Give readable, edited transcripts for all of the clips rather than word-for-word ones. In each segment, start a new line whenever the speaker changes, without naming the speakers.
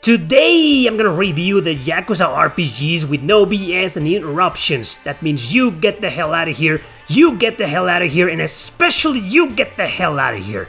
Today I'm gonna review the Yakuza RPGs with no BS and interruptions. That means you get the hell out of here, you get the hell out of here, and especially you get the hell out of here.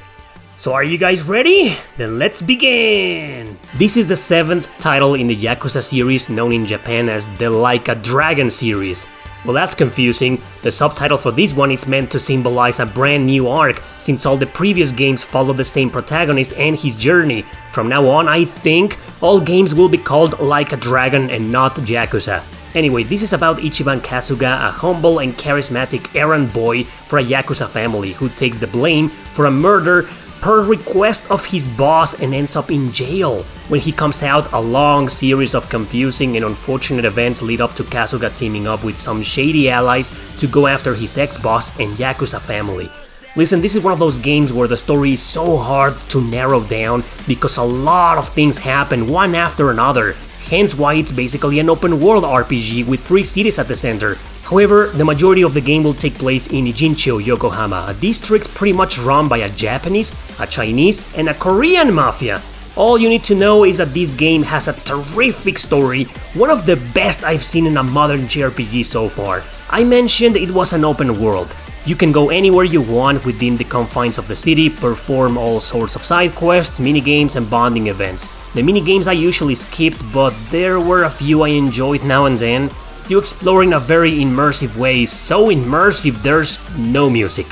So are you guys ready? Then let's begin! This is the 7th title in the Yakuza series known in Japan as the Like a Dragon series. Well, that's confusing. The subtitle for this one is meant to symbolize a brand new arc, since all the previous games follow the same protagonist and his journey. From now on, I think, all games will be called Like a Dragon and not Yakuza. Anyway, this is about Ichiban Kasuga, a humble and charismatic errand boy for a Yakuza family who takes the blame for a murder per request of his boss and ends up in jail. When he comes out, a long series of confusing and unfortunate events lead up to Kasuga teaming up with some shady allies to go after his ex-boss and Yakuza family. Listen, this is one of those games where the story is so hard to narrow down because a lot of things happen one after another, hence why it's basically an open world RPG with 3 cities at the center. However, the majority of the game will take place in Ijincho, Yokohama, a district pretty much run by a Japanese, a Chinese, and a Korean mafia. All you need to know is that this game has a terrific story, one of the best I've seen in a modern JRPG so far. I mentioned it was an open world. You can go anywhere you want within the confines of the city, perform all sorts of side quests, minigames, and bonding events. The minigames I usually skipped, but there were a few I enjoyed now and then. You explore in a very immersive way, so immersive there's no music.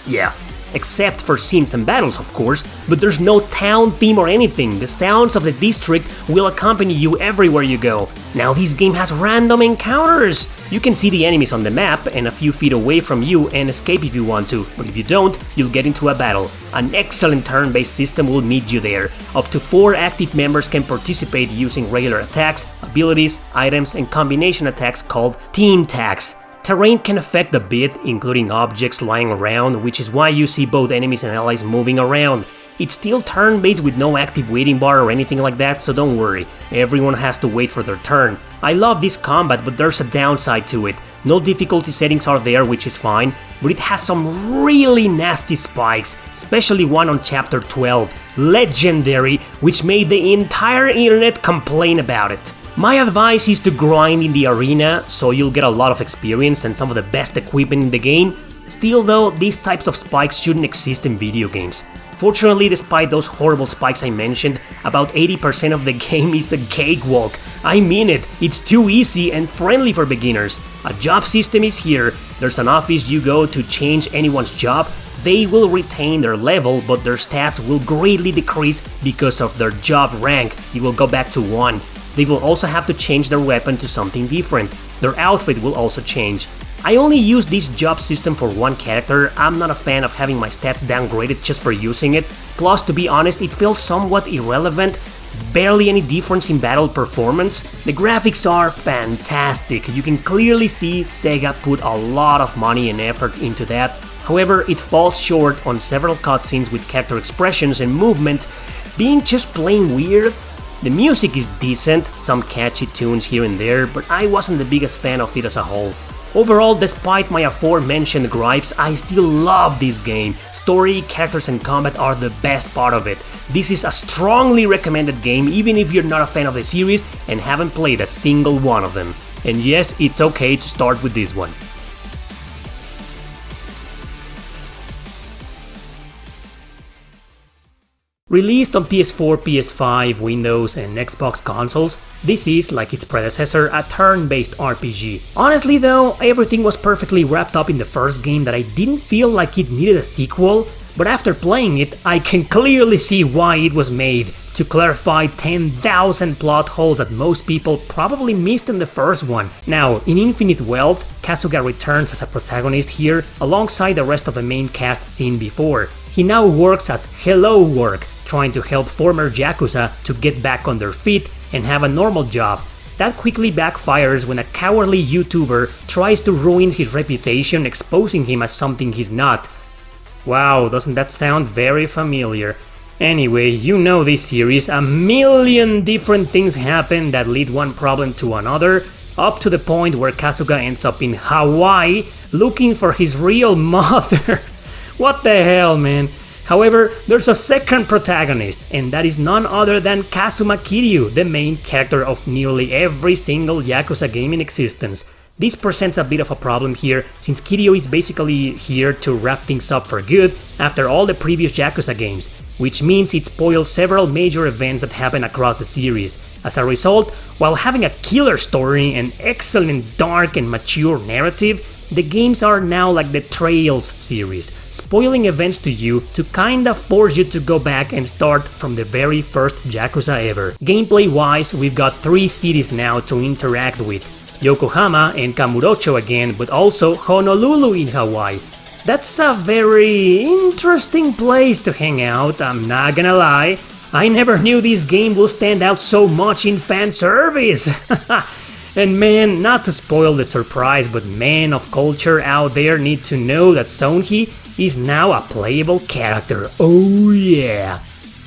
Yeah, except for scenes and battles of course, but there's no town theme or anything. The sounds of the district will accompany you everywhere you go. Now this game has random encounters. You can see the enemies on the map and a few feet away from you and escape if you want to, but if you don't, you'll get into a battle. An excellent turn-based system will meet you there. Up to 4 active members can participate using regular attacks, abilities, items, and combination attacks called team tags. Terrain can affect a bit, including objects lying around, which is why you see both enemies and allies moving around. It's still turn-based with no active waiting bar or anything like that, so don't worry, everyone has to wait for their turn. I love this combat, but there's a downside to it. No difficulty settings are there, which is fine, but it has some really nasty spikes, especially one on chapter 12, Legendary, which made the entire internet complain about it. My advice is to grind in the arena, so you'll get a lot of experience and some of the best equipment in the game. Still though, these types of spikes shouldn't exist in video games. Fortunately, despite those horrible spikes I mentioned, about 80% of the game is a cakewalk. I mean it, it's too easy and friendly for beginners. A job system is here, there's an office you go to change anyone's job. They will retain their level, but their stats will greatly decrease because of their job rank. It will go back to 1. They will also have to change their weapon to something different. Their outfit will also change. I only use this job system for one character. I'm not a fan of having my stats downgraded just for using it. Plus, to be honest, it feels somewhat irrelevant. Barely any difference in battle performance. The graphics are fantastic. You can clearly see Sega put a lot of money and effort into that. However, it falls short on several cutscenes with character expressions and movement being just plain weird. The music is decent, some catchy tunes here and there, but I wasn't the biggest fan of it as a whole. Overall, despite my aforementioned gripes, I still love this game. Story, characters and combat are the best part of it. This is a strongly recommended game even if you're not a fan of the series and haven't played a single one of them. And yes, it's okay to start with this one. Released on PS4, PS5, Windows, and Xbox consoles, this is, like its predecessor, a turn-based RPG. Honestly though, everything was perfectly wrapped up in the first game that I didn't feel like it needed a sequel, but after playing it, I can clearly see why it was made, to clarify 10,000 plot holes that most people probably missed in the first one. Now, in Infinite Wealth, Kasuga returns as a protagonist here, alongside the rest of the main cast seen before. He now works at Hello Work, trying to help former Yakuza to get back on their feet and have a normal job. That quickly backfires when a cowardly YouTuber tries to ruin his reputation, exposing him as something he's not. Wow, doesn't that sound very familiar? Anyway, you know this series, a million different things happen that lead one problem to another, up to the point where Kasuga ends up in Hawaii looking for his real mother. What the hell, man? However, there's a second protagonist, and that is none other than Kazuma Kiryu, the main character of nearly every single Yakuza game in existence. This presents a bit of a problem here, since Kiryu is basically here to wrap things up for good after all the previous Yakuza games, which means it spoils several major events that happen across the series. As a result, while having a killer story, an excellent dark and mature narrative, the games are now like the Trails series, spoiling events to you to kinda force you to go back and start from the very first Yakuza ever. Gameplay wise, we've got 3 cities now to interact with: Yokohama and Kamurocho again, but also Honolulu in Hawaii. That's a very interesting place to hang out, I'm not gonna lie. I never knew this game will stand out so much in fan service. And man, not to spoil the surprise, but men of culture out there need to know that Sonji is now a playable character. Oh yeah!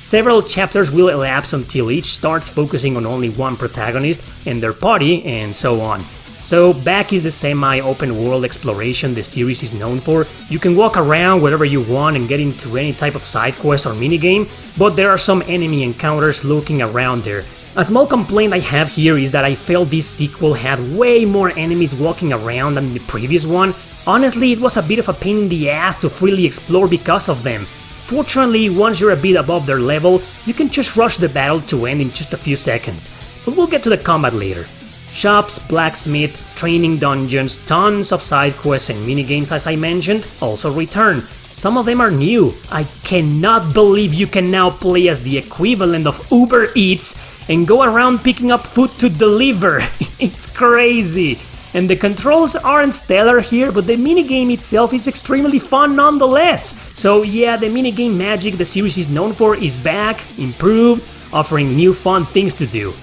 Several chapters will elapse until each starts focusing on only one protagonist and their party, and so on. So back is the semi-open world exploration the series is known for. You can walk around wherever you want and get into any type of side quest or minigame, but there are some enemy encounters lurking around there. A small complaint I have here is that I felt this sequel had way more enemies walking around than the previous one. Honestly, it was a bit of a pain in the ass to freely explore because of them. Fortunately, once you're a bit above their level, you can just rush the battle to end in just a few seconds. But we'll get to the combat later. Shops, blacksmith, training dungeons, tons of side quests and minigames as I mentioned also return. Some of them are new. I cannot believe you can now play as the equivalent of Uber Eats and go around picking up food to deliver. It's crazy. And the controls aren't stellar here, but the minigame itself is extremely fun nonetheless. So yeah, the minigame magic the series is known for is back, improved, offering new fun things to do.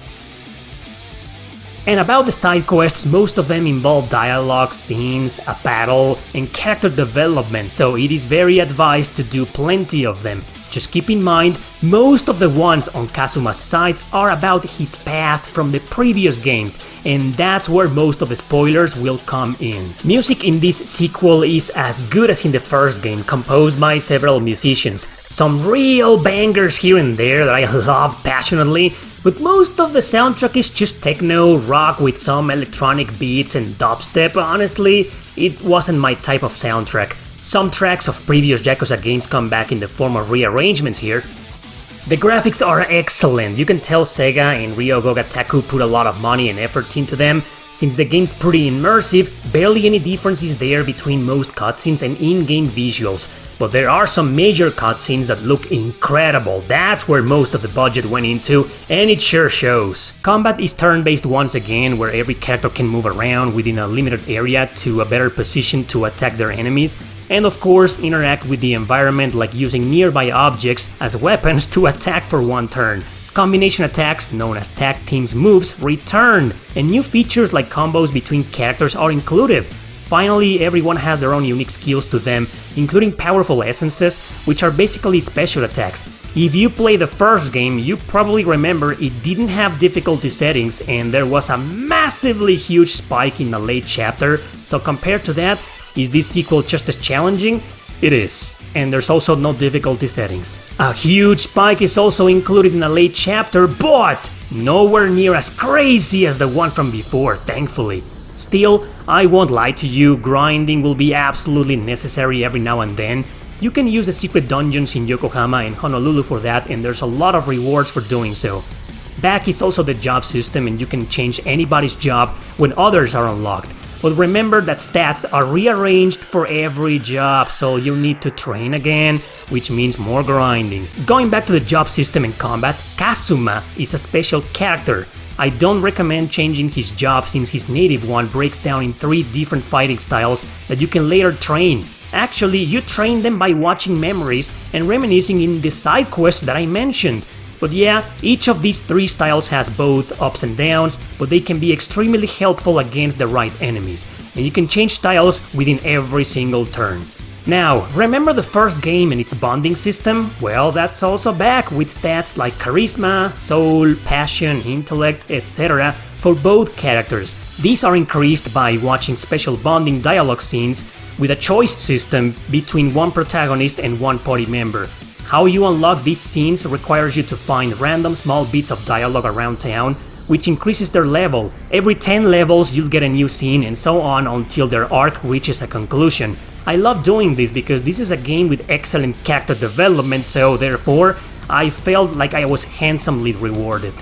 And about the side quests, most of them involve dialogue, scenes, a battle, and character development, so it is very advised to do plenty of them. Just keep in mind, most of the ones on Kazuma's side are about his past from the previous games, and that's where most of the spoilers will come in. Music in this sequel is as good as in the first game, composed by several musicians. Some real bangers here and there that I love passionately, but most of the soundtrack is just techno, rock with some electronic beats and dubstep. Honestly, it wasn't my type of soundtrack. Some tracks of previous Yakuza games come back in the form of rearrangements here. The graphics are excellent. You can tell Sega and Ryogo Gataku put a lot of money and effort into them. Since the game's pretty immersive, barely any difference is there between most cutscenes and in-game visuals. But there are some major cutscenes that look incredible. That's where most of the budget went into, and it sure shows. Combat is turn-based once again, where every character can move around within a limited area to a better position to attack their enemies, and of course interact with the environment like using nearby objects as weapons to attack for one turn. Combination attacks, known as tag teams moves, returned, and new features like combos between characters are included. Finally, everyone has their own unique skills to them, including powerful essences, which are basically special attacks. If you play the first game, you probably remember it didn't have difficulty settings and there was a massively huge spike in the late chapter, so compared to that, is this sequel just as challenging? It is. And there's also no difficulty settings. A huge spike is also included in the late chapter, but nowhere near as crazy as the one from before, thankfully. Still, I won't lie to you, grinding will be absolutely necessary every now and then. You can use the secret dungeons in Yokohama and Honolulu for that, and there's a lot of rewards for doing so. Back is also the job system, and you can change anybody's job when others are unlocked. But remember that stats are rearranged for every job, so you need to train again, which means more grinding. Going back to the job system and combat, Kazuma is a special character. I don't recommend changing his job since his native one breaks down in 3 different fighting styles that you can later train. Actually, you train them by watching memories and reminiscing in the side quests that I mentioned. But yeah, each of these 3 styles has both ups and downs, but they can be extremely helpful against the right enemies, and you can change styles within every single turn. Now, remember the first game and its bonding system? Well, that's also back with stats like charisma, soul, passion, intellect, etc. for both characters. These are increased by watching special bonding dialogue scenes with a choice system between one protagonist and one party member. How you unlock these scenes requires you to find random small bits of dialogue around town, which increases their level. Every 10 levels you'll get a new scene and so on until their arc reaches a conclusion. I love doing this because this is a game with excellent character development, so therefore I felt like I was handsomely rewarded.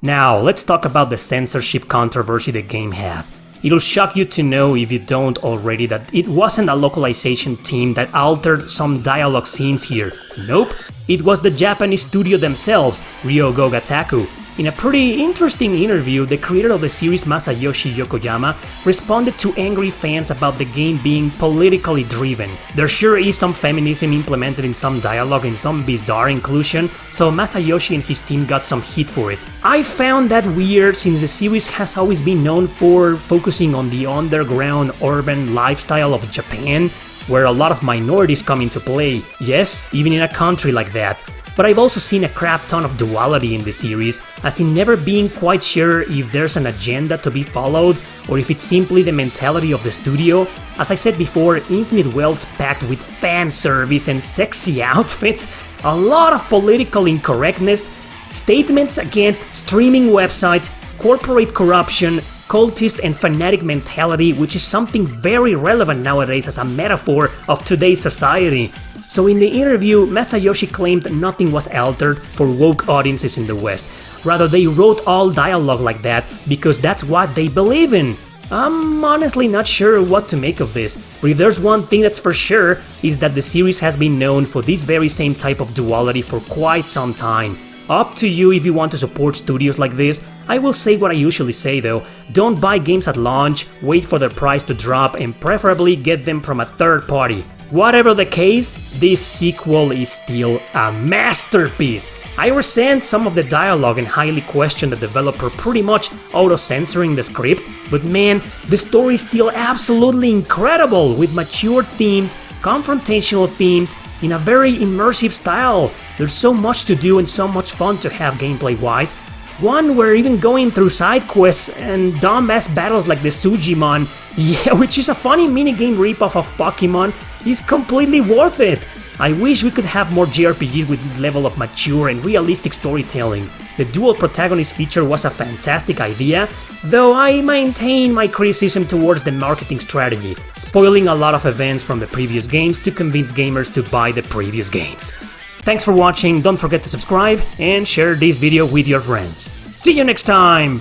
Now, let's talk about the censorship controversy the game had. It'll shock you to know, if you don't already, that it wasn't a localization team that altered some dialogue scenes here. Nope, it was the Japanese studio themselves, Ryogo Gataku. In a pretty interesting interview, the creator of the series, Masayoshi Yokoyama, responded to angry fans about the game being politically driven. There sure is some feminism implemented in some dialogue and some bizarre inclusion, so Masayoshi and his team got some heat for it. I found that weird since the series has always been known for focusing on the underground urban lifestyle of Japan, where a lot of minorities come into play. Yes, even in a country like that. But I've also seen a crap ton of duality in the series, as in never being quite sure if there's an agenda to be followed or if it's simply the mentality of the studio. As I said before, Infinite Wealth's packed with fan service and sexy outfits, a lot of political incorrectness, statements against streaming websites, corporate corruption, cultist and fanatic mentality, which is something very relevant nowadays as a metaphor of today's society. So in the interview, Masayoshi claimed nothing was altered for woke audiences in the West. Rather, they wrote all dialogue like that because that's what they believe in. I'm honestly not sure what to make of this, but if there's one thing that's for sure, is that the series has been known for this very same type of duality for quite some time. Up to you if you want to support studios like this. I will say what I usually say though, don't buy games at launch, wait for their price to drop and preferably get them from a third party. Whatever the case, this sequel is still a masterpiece. I resent some of the dialogue and highly question the developer pretty much auto-censoring the script, but man, the story is still absolutely incredible with mature themes, confrontational themes, in a very immersive style. There's so much to do and so much fun to have gameplay-wise. One where even going through side quests and dumbass battles like the Sujimon, which is a funny minigame ripoff of Pokemon, is completely worth it. I wish we could have more JRPGs with this level of mature and realistic storytelling. The dual protagonist feature was a fantastic idea, though I maintain my criticism towards the marketing strategy, spoiling a lot of events from the previous games to convince gamers to buy the previous games. Thanks for watching, don't forget to subscribe and share this video with your friends. See you next time!